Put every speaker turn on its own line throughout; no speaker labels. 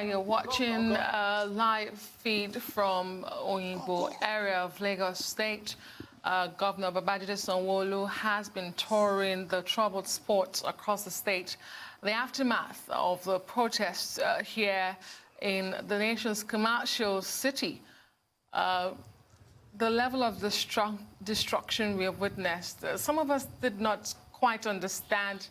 You're watching a live feed from Oyingbo area of Lagos State. Governor Babajide Sanwo-Olu has been touring the troubled spots across the state. The aftermath of the protests here in the nation's commercial city. The level of destruction we have witnessed, some of us did not quite understand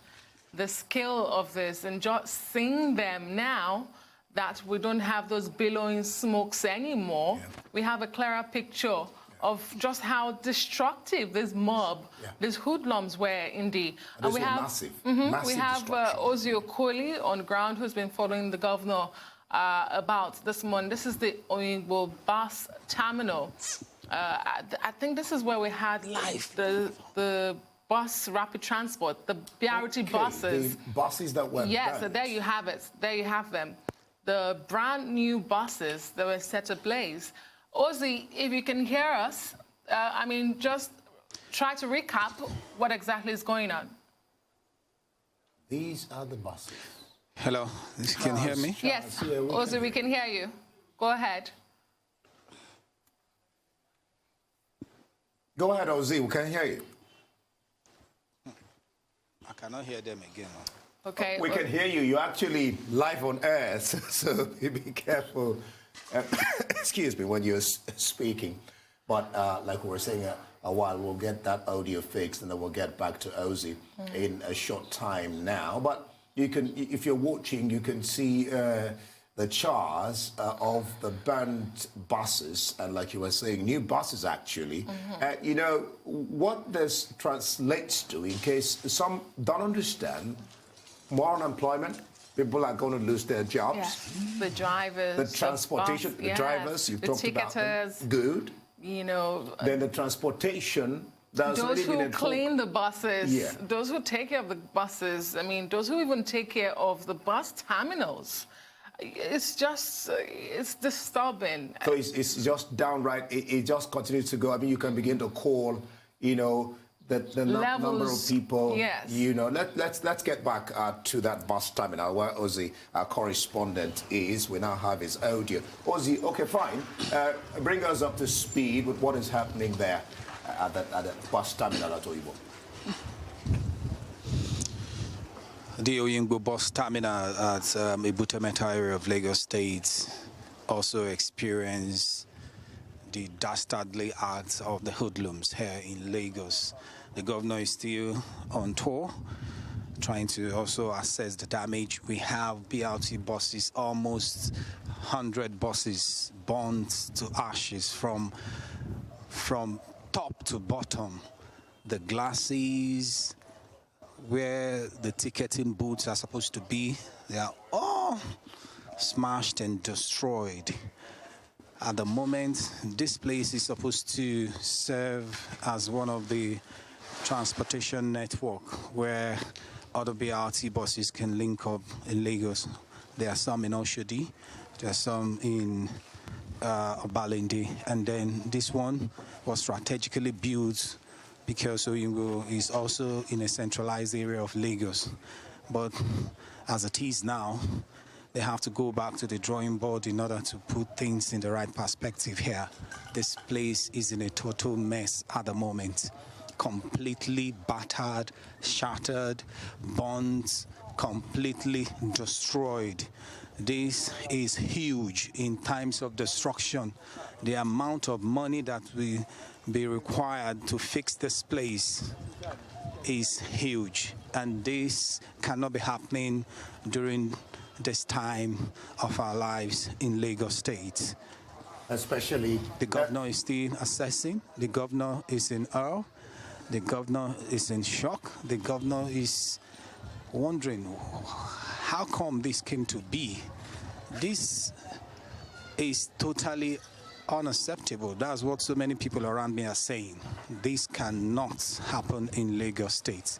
the scale of this, and just seeing them now that we don't have those billowing smokes anymore, we have a clearer picture of just how destructive this mob, these hoodlums were indeed.
And we have massive
we have Oyingbo on ground who's been following the governor about this morning. This is the Oyingbo bus terminal. I think this is where we had the bus rapid transport, the BRT buses.
The buses that were
Yes, so there you have it. There you have them. The brand new buses that were set ablaze. Ozzy, if you can hear us, I mean, just try to recap what exactly is going on.
These are the buses.
Hello, you can hear me?
Yes, Ozzy, we can hear you. Go ahead.
Go ahead, Ozzy, we can hear you.
I cannot hear them again.
Okay.
We can hear you. You're actually live on air, so be careful. Excuse me, when you're speaking. But like we were saying a while, we'll get that audio fixed, and then we'll get back to Ozzy in a short time now. But you can, if you're watching, you can see the chars of the burnt buses, and like you were saying, new buses actually. You know, what this translates to, in case some don't understand, more unemployment, people are going to lose their jobs.
Yes. The drivers,
the transportation, the drivers, you've talked about them. Good.
You know.
Then the transportation.
Those who clean the buses, those who take care of the buses, I mean, those who even take care of the bus terminals. It's just, it's disturbing.
So it's just downright, it just continues to go. I mean, you can begin to call, you know, the number of people.
Yes.
You know, let's get back to that bus terminal where Ozzy, our correspondent, is. We now have his audio. Ozzy, okay, fine. Bring us up to speed with what is happening there at the bus terminal at Oyingbo.
The Oyingbo bus terminal at Ibutemeta area of Lagos State also experienced the dastardly acts of the hoodlums here in Lagos. The governor is still on tour, trying to also assess the damage. We have BRT buses, almost 100 buses burned to ashes from top to bottom. The glasses, where the ticketing booths are supposed to be, they are all smashed and destroyed. At the moment, this place is supposed to serve as one of the transportation network where other BRT buses can link up in Lagos. There are some in Oshodi, there are some in Obalende, and then this one was strategically built because Oyingbo is also in a centralized area of Lagos. But as it is now, they have to go back to the drawing board in order to put things in the right perspective here. This place is in a total mess at the moment. Completely battered, shattered, burnt, completely destroyed. This is huge in times of destruction. The amount of money that will be required to fix this place is huge. And this cannot be happening during this time of our lives in Lagos State.
Especially
the governor is still assessing. The governor is in awe. The governor is in shock. The governor is wondering how come this came to be. This is totally unacceptable. That's what so many people around me are saying. This cannot happen in Lagos State.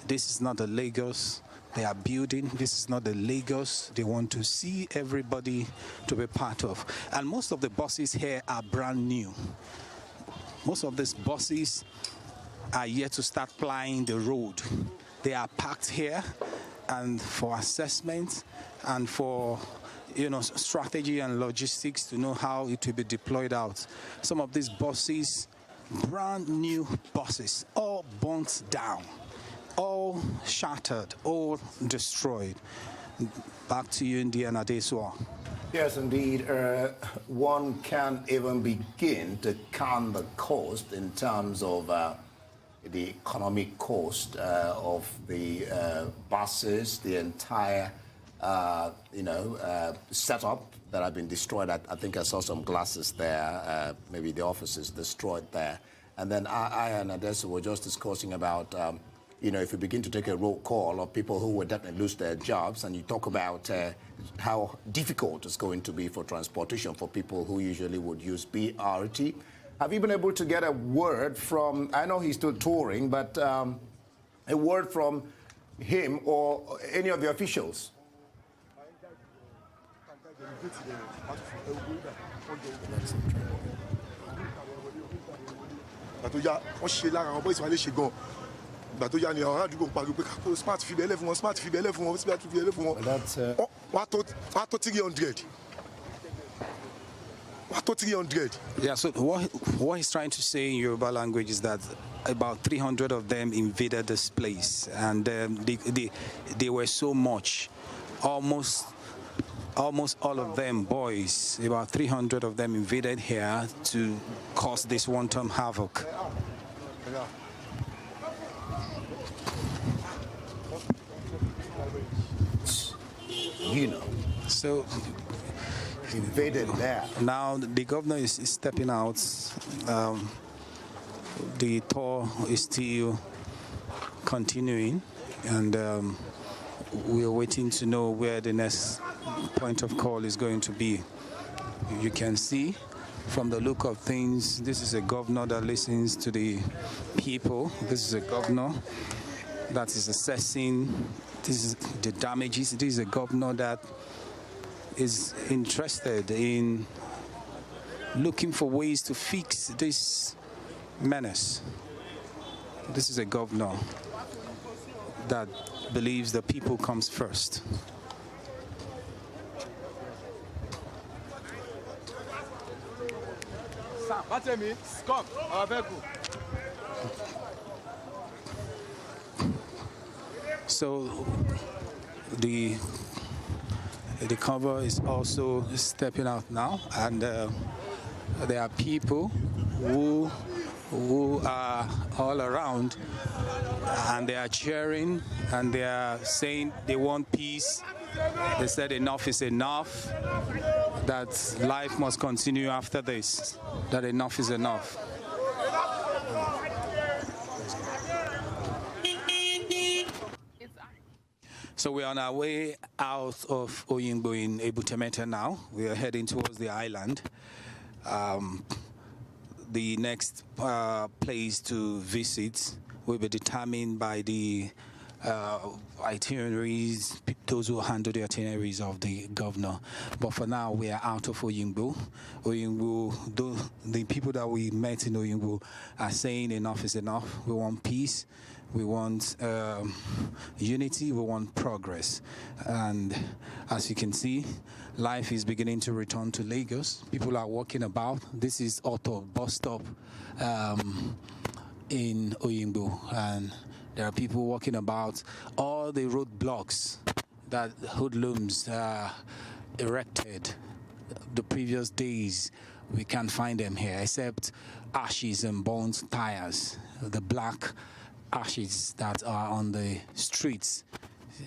This is not the Lagos they are building. This is not the Lagos they want to see everybody to be part of. And most of the buses here are brand new. Most of these buses are yet to start plying the road. They are parked here and for assessment and for strategy and logistics to know how it will be deployed out. Some of these buses, brand new buses, all burnt down, all shattered, all destroyed. Back to you, Indiana Deswa.
Yes, indeed. One can't even begin to count the cost in terms of the economic cost of the buses, the entire, setup that have been destroyed. I think I saw some glasses there, maybe the offices destroyed there. And then I and Adessa were just discussing about, if you begin to take a roll call of people who will definitely lose their jobs, and you talk about how difficult it's going to be for transportation for people who usually would use BRT. Have you been able to get a word from, I know he's still touring, but a word from him or any of the officials?
Yeah, so what he's trying to say in Yoruba language is that about 300 of them invaded this place, and they were so much, almost all of them boys, about 300 of them invaded here to cause this one-time havoc. So
invaded there.
Now the governor is stepping out. The tour is still continuing, and we are waiting to know where the next point of call is going to be. You can see from the look of things, this is a governor that listens to the people. This is a governor that is assessing the damages. This is a governor that is interested in looking for ways to fix this menace. This is a governor that believes the people comes first. So the cover is also stepping out now, and there are people who are all around, and they are cheering, and they are saying they want peace. They said enough is enough, that life must continue after this, that enough is enough. So we're on our way out of Oyingbo in Ebutemeta now. We are heading towards the island. The next place to visit will be determined by the itineraries, those who handle the itineraries of the governor. But for now, we are out of Oyingbo. The people that we met in Oyingbo are saying enough is enough. We want peace. We want unity, we want progress. And as you can see, life is beginning to return to Lagos. People are walking about. This is Auto bus stop in Oyingbo, and there are people walking about. All the roadblocks that hoodlums erected the previous days, we can't find them here, except ashes and burnt tires, the black ashes that are on the streets,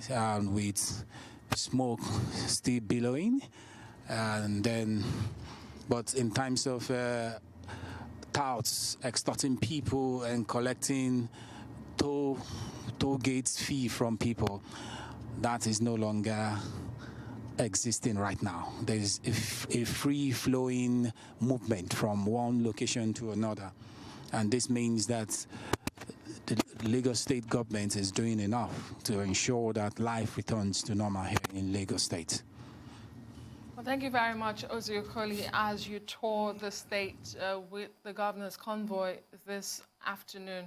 with smoke still billowing. And then, but in times of touts extorting people and collecting toll gates fee from people, that is no longer existing right now. There is a free-flowing movement from one location to another, and this means that the Lagos State government is doing enough to ensure that life returns to normal here in Lagos State.
Well, thank you very much, Oziokoli, as you tour the state with the governor's convoy this afternoon.